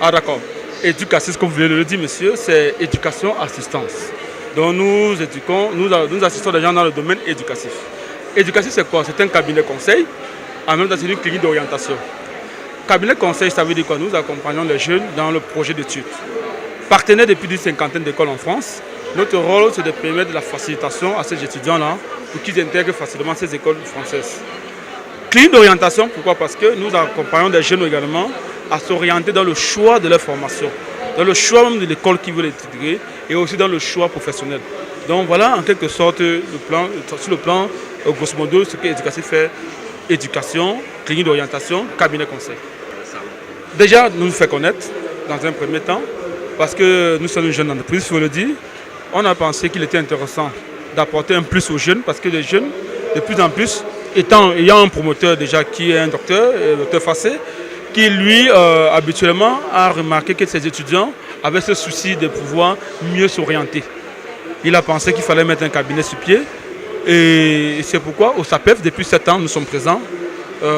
Ah d'accord. Éducatrice, comme vous venez de le dire, monsieur, c'est éducation assistance. Donc nous éduquons, nous assistons les gens dans le domaine éducatif. Éducatif, c'est quoi? C'est un cabinet conseil, en même temps c'est une clinique d'orientation. Cabinet conseil, ça veut dire quoi? Nous accompagnons les jeunes dans le projet d'études. Partenaire depuis une cinquantaine d'écoles en France, notre rôle c'est de permettre de la facilitation à ces étudiants-là pour qu'ils intègrent facilement ces écoles françaises. Clinique d'orientation, pourquoi? Parce que nous accompagnons des jeunes également à s'orienter dans le choix de leur formation, dans le choix même de l'école qu'ils veulent intégrer et aussi dans le choix professionnel. Donc voilà en quelque sorte sur le plan grosso modo ce que Educasys fait: éducation, clinique d'orientation, cabinet conseil. Déjà nous fait connaître dans un premier temps parce que nous sommes une jeune entreprise, il faut le dire. On a pensé qu'il était intéressant d'apporter un plus aux jeunes parce que les jeunes, de plus en plus, ayant un promoteur déjà qui est un docteur, le docteur Fassé, qui lui, habituellement, a remarqué que ses étudiants avaient ce souci de pouvoir mieux s'orienter. Il a pensé qu'il fallait mettre un cabinet sur pied. Et c'est pourquoi, au SAPEF, depuis 7 ans, nous sommes présents.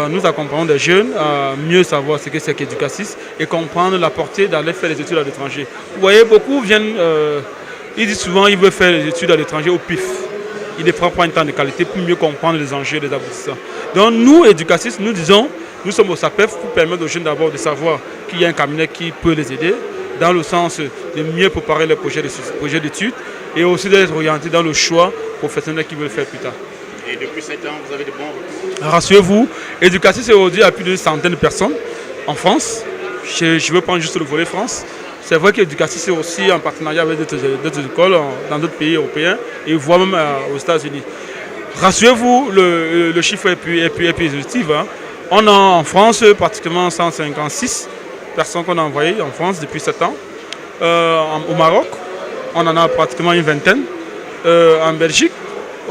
Nous accompagnons des jeunes à mieux savoir ce que c'est qu'Educasys et comprendre la portée d'aller faire les études à l'étranger. Vous voyez, beaucoup viennent, ils disent souvent qu'ils veulent faire les études à l'étranger au pif. Ils ne prennent pas un temps de qualité pour mieux comprendre les enjeux et les aboutissants. Donc nous, Educasys, nous disons, nous sommes au SAPEF pour permettre aux jeunes d'abord de savoir qu'il y a un cabinet qui peut les aider, dans le sens de mieux préparer les projets d'études et aussi d'être orientés dans le choix professionnel qu'ils veulent faire plus tard. Et depuis 7 ans, vous avez de bons retours? Rassurez-vous, Educasys est aujourd'hui à plus d'une centaine de personnes en France. Je veux prendre juste le volet France. C'est vrai qu'Educasys est aussi en partenariat avec d'autres écoles dans d'autres pays européens et voire même aux États-Unis. Rassurez-vous, le chiffre est plus positif. Hein. On a en France pratiquement 156 personnes qu'on a envoyées en France depuis 7 ans. Au Maroc, on en a pratiquement une vingtaine. En Belgique,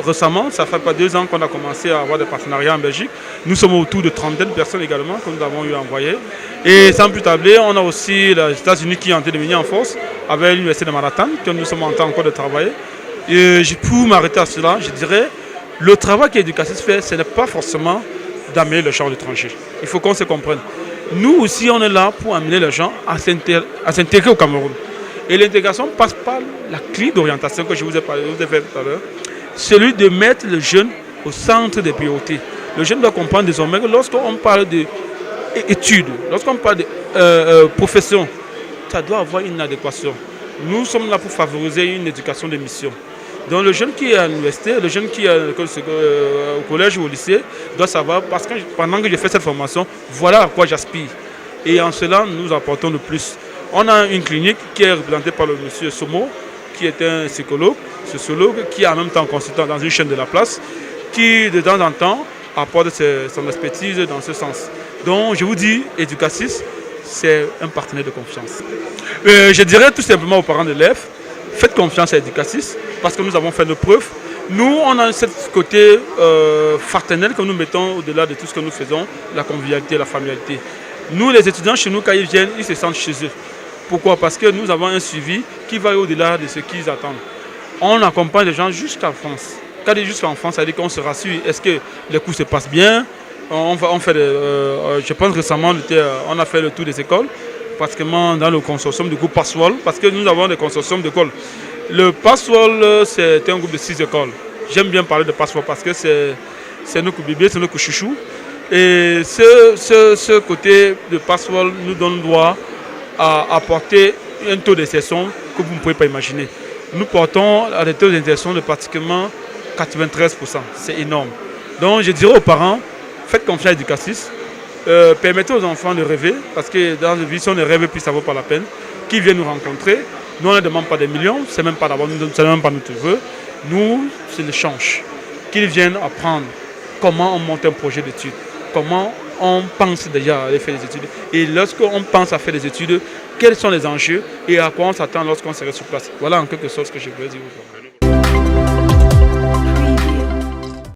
récemment, ça fait pas 2 ans qu'on a commencé à avoir des partenariats en Belgique. Nous sommes autour de 30 personnes également que nous avons eu envoyées. Et sans plus tarder, on a aussi les États-Unis qui ont été venus en force avec l'université de Manhattan, que nous sommes en train encore de travailler. Et pour m'arrêter à cela, je dirais, le travail qu'Educasys fait, ce n'est pas forcément d'amener les gens à l'étranger. Il faut qu'on se comprenne. Nous aussi, on est là pour amener les gens à s'intégrer au Cameroun. Et l'intégration passe par la clé d'orientation que je vous ai fait tout à l'heure. Celui de mettre le jeune au centre des priorités. Le jeune doit comprendre désormais que lorsqu'on parle d'études, lorsqu'on parle de profession, ça doit avoir une adéquation. Nous sommes là pour favoriser une éducation de mission. Donc le jeune qui est à l'université, le jeune qui est au collège ou au lycée, doit savoir, parce que pendant que je fais cette formation, voilà à quoi j'aspire. Et en cela, nous apportons le plus. On a une clinique qui est représentée par le monsieur Somo, qui est un psychologue, sociologue, qui est en même temps consultant dans une chaîne de la place, qui de temps en temps apporte son expertise dans ce sens. Donc je vous dis, Educasys, c'est un partenaire de confiance. Je dirais tout simplement aux parents d'élèves, faites confiance à Educasys, parce que nous avons fait nos preuves. Nous, on a ce côté fraternel que nous mettons au-delà de tout ce que nous faisons, la convivialité, la familialité. Nous, les étudiants, chez nous, quand ils viennent, ils se sentent chez eux. Pourquoi? Parce que nous avons un suivi qui va au-delà de ce qu'ils attendent. On accompagne les gens jusqu'en France. Quand on dit jusqu'en France, ça veut dire qu'on se rassure. Est-ce que les cours se passent bien? Je pense récemment, on a fait le tour des écoles, pratiquement dans le consortium du groupe Passwall, parce que nous avons des consortiums d'écoles. Le Passwall, c'est un groupe de 6 écoles. J'aime bien parler de Passwall parce que c'est nos bébés, c'est nos chouchous. Et ce côté de Passwall nous donne droit à apporter un taux d'insertion que vous ne pouvez pas imaginer. Nous portons à des taux d'insertion de pratiquement 93%. C'est énorme. Donc je dirais aux parents, faites confiance à Educasys, permettez aux enfants de rêver, parce que dans la vie, si on ne rêve plus, ça ne vaut pas la peine, qu'ils viennent nous rencontrer. Nous, on ne demande pas des millions, ce n'est même pas notre vœu. Nous, c'est l'échange. Qu'ils viennent apprendre comment on monte un projet d'études, comment on pense déjà à aller faire des études. Et lorsqu'on pense à faire des études, quels sont les enjeux et à quoi on s'attend lorsqu'on serait sur place. Voilà en quelque sorte ce que je voulais dire.